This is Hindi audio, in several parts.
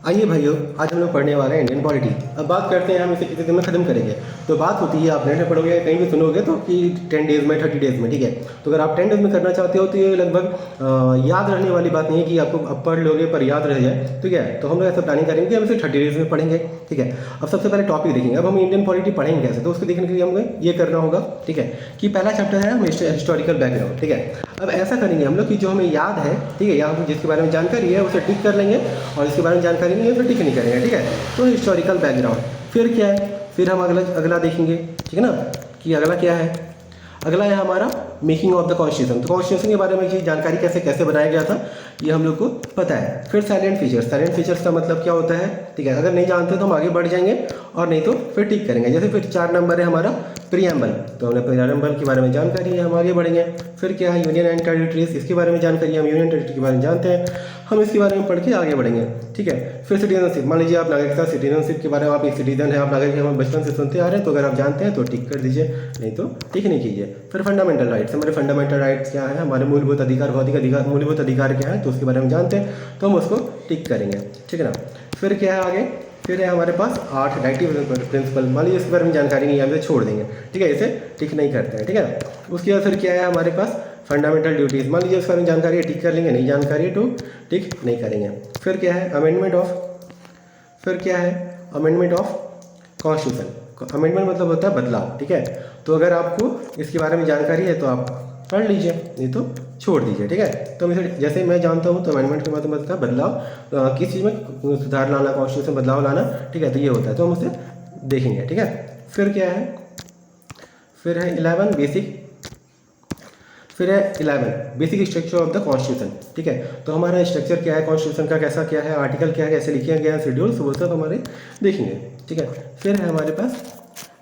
आइए भाइयों, आज हम लोग पढ़ने वाले हैं इंडियन पॉलिटी। अब बात करते हैं हम इसे कितने दिन में खत्म करेंगे। तो बात होती है, आप नेट में पढ़ोगे कहीं भी सुनोगे तो कि 10 डेज़ में 30 डेज़ में, ठीक है। तो अगर आप 10 डेज़ में करना चाहते हो तो ये लगभग याद रहने वाली बात नहीं है कि आपको अब पढ़ लोगे पर याद रह जाए, ठीक है। तो हम लोग ऐसा प्लानिंग करेंगे कि हम इसे 30 डेज़ में पढ़ेंगे, ठीक है। अब सबसे पहले टॉपिक देखेंगे। अब हम इंडियन पॉलिटी पढ़ेंगे कैसे, तो उसको देखने के लिए हमें ये करना होगा, ठीक है, कि पहला चैप्टर है हम हिस्टोरिकल बैकग्राउंड, ठीक है। अब ऐसा करेंगे हम लोग कि जो हमें याद है, ठीक है, यहाँ पर जिसके बारे में जानकारी है उसे टिक कर लेंगे और जिसके बारे में जानकारी नहीं है उसे टिक नहीं करेंगे, ठीक है। तो हिस्टोरिकल बैकग्राउंड फिर क्या है, फिर हम अगला देखेंगे, ठीक है ना, कि अगला क्या है। अगला है हमारा मेकिंग ऑफ द कॉन्स्टिट्यूशन। तो कॉन्स्टिट्यूशन के बारे में की जानकारी कैसे कैसे बनाया गया था ये हम लोग को पता है। फिर साइलेंट फीचर्स, साइलेंट फीचर्स का मतलब क्या होता है, ठीक है। अगर नहीं जानते तो हम आगे बढ़ जाएंगे और नहीं तो फिर टिक करेंगे। जैसे फिर 4 नंबर है हमारा प्रीएम्बल, तो हमने प्रीएम्बल के बारे में जानकारी है, हम आगे बढ़ेंगे। फिर क्या है यूनियन एंड टेरिटरीज, इसके बारे में जानकारी है, हम यूनियन टेरिटरी के बारे में जानते हैं, हम इसके बारे में पढ़ के आगे बढ़ेंगे, ठीक है। फिर सिटीजनशिप, मान लीजिए आप नागरिकता, सिटीजनशिप के बारे में आप एक सिटीजन है, आप नागरिक हैं, हम बचपन से सुनते आ रहे हैं, तो अगर आप जानते हैं तो टिक कर दीजिए, नहीं तो टिक नहीं कीजिए। फिर फंडामेंटल राइट्स, हमारे फंडामेंटल राइट्स क्या है, हमारे मूलभूत अधिकार, भौतिक अधिकार, मूलभूत अधिकार क्या है, तो उसके बारे में जानते हैं तो हम उसको टिक करेंगे, ठीक है ना। फिर क्या है आगे, फिर है हमारे पास 8 डायरेक्टिव प्रिंसिपल, मान लीजिए इसके बारे में जानकारी नहीं है, हम इसे छोड़ देंगे, ठीक है, इसे टिक नहीं करते हैं, ठीक है। उसके बाद फिर क्या है हमारे पास फंडामेंटल ड्यूटीज़, मान लीजिए इसके बारे में जानकारी है, टिक कर लेंगे, नहीं जानकारी है तो टिक नहीं करेंगे। फिर क्या है अमेंडमेंट ऑफ, फिर क्या है अमेंडमेंट ऑफ कॉन्स्टिट्यूशन। अमेंडमेंट मतलब होता है बदलाव, ठीक है। तो अगर आपको इसके बारे में जानकारी है तो आप पढ़ लीजिए, नहीं तो छोड़ दीजिए, ठीक है। तो इसे जैसे मैं जानता हूँ तो अमेंडमेंट के मतलब होता है बदलाव, किस चीज़ में सुधार लाना, कॉन्स्टिट्यूशन बदलाव लाना, ठीक है, तो ये होता है, तो हम उसे देखेंगे, ठीक है। फिर क्या है, फिर है 11 बेसिक, फिर है 11 basic structure of the constitution, ठीक है। तो हमारा स्ट्रक्चर क्या है कॉन्स्टिट्यूशन का, कैसा क्या है, आर्टिकल क्या है, कैसे लिखा गया है, शेड्यूल, वो सब हमारे देखेंगे, ठीक है। फिर है हमारे पास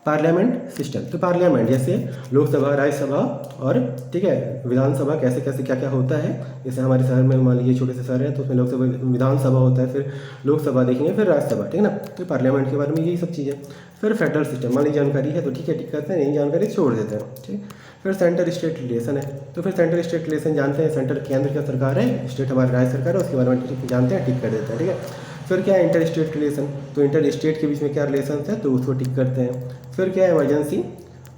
पार्लियामेंट सिस्टम। तो पार्लियामेंट जैसे लोकसभा, राज्यसभा और, ठीक है, विधानसभा कैसे कैसे क्या क्या होता है। जैसे हमारे शहर में मान लीजिए छोटे से शहर है तो उसमें लोकसभा, विधानसभा होता है, फिर लोकसभा देखेंगे, फिर राज्यसभा, ठीक है ना। तो पार्लियामेंट के बारे में यही सब चीज़ें। फिर फेडरल सिस्टम, मान लीजिए जानकारी है तो ठीक है टिक करते हैं, नहीं जानकारी छोड़ देते हैं, ठीक। फिर सेंटर स्टेट रिलेशन है, तो फिर सेंटर स्टेट रिलेशन जानते हैं, सेंटर केंद्र का सरकार है, स्टेट हमारी राज्य सरकार है, उसके बारे में जानते हैं, टिक कर देते हैं, ठीक है। फिर क्या है इंटर स्टेट रिलेशन, तो इंटर स्टेट के बीच में क्या रिलेशन है तो उसको टिक करते हैं। फिर क्या है इमरजेंसी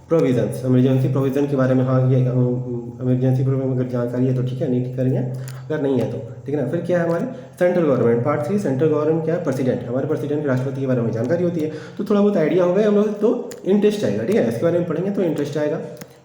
प्रोविजंस, इमरजेंसी प्रोविजन के बारे में, हाँ ये इमरजेंसी प्रोविजन अगर जानकारी है तो ठीक है, नहीं टिक करेंगे अगर नहीं है तो, ठीक है ना। फिर क्या है हमारे central government, part 3 central government क्या है प्रेसिडेंट, हमारे प्रेसिडेंट राष्ट्रपति के बारे में जानकारी होती है, तो थोड़ा बहुत आइडिया होगा हम लोग तो इंटरेस्ट आएगा, ठीक है, इसके बारे में पढ़ेंगे तो इंटरेस्ट आएगा।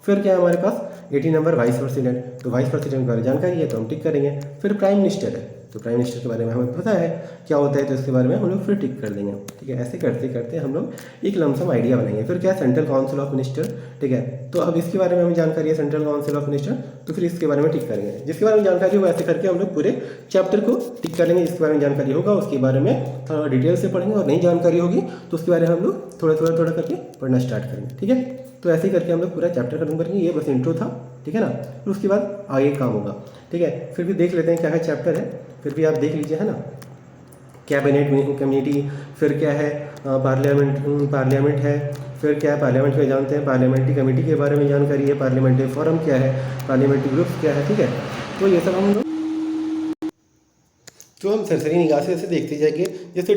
फिर क्या है हमारे पास 18 नंबर वाइस प्रेसिडेंट, तो वाइस प्रेसिडेंट के बारे में जानकारी है तो हम टिक करेंगे। फिर प्राइम मिनिस्टर है, तो प्राइम मिनिस्टर के बारे में हमें पता है क्या होता है, तो इसके बारे में हम लोग फिर टिक कर देंगे, ठीक है। ऐसे करते करते हम लोग एक लमसम आइडिया बनाएंगे। फिर क्या है सेंट्रल काउंसिल ऑफ मिनिस्टर, ठीक है, तो अब इसके बारे में हमें जानकारी है सेंट्रल काउंसिल ऑफ मिनिस्टर, तो फिर इसके बारे में टिक करेंगे। जिसके बारे में जानकारी होगा ऐसे करके हम लोग पूरे चैप्टर को टिक कर लेंगे। जिसके बारे में जानकारी होगा उसके बारे में थोड़ा डिटेल से पढ़ेंगे, और नहीं जानकारी होगी तो उसके बारे में हम लोग थोड़ा करके पढ़ना स्टार्ट करेंगे, ठीक है। तो ऐसे ही करके हम लोग पूरा चैप्टर खत्म करेंगे। ये बस इंट्रो था, ठीक है ना, फिर उसके बाद आगे काम होगा, ठीक है। फिर भी देख लेते हैं क्या है चैप्टर है, फिर भी आप देख लीजिए, है ना। कैबिनेट कमेटी, फिर क्या है पार्लियामेंट है, फिर क्या है पार्लियामेंट में जानते हैं, पार्लियामेंट्री कमेटी के बारे में जानकारी है, पार्लियामेंट्री फोरम क्या है, पार्लियामेंट्री ग्रुप्स क्या है, ठीक है। तो ये सब हम लोग तो हम सरसरी निगाह से ऐसे देखते जाएंगे। जैसे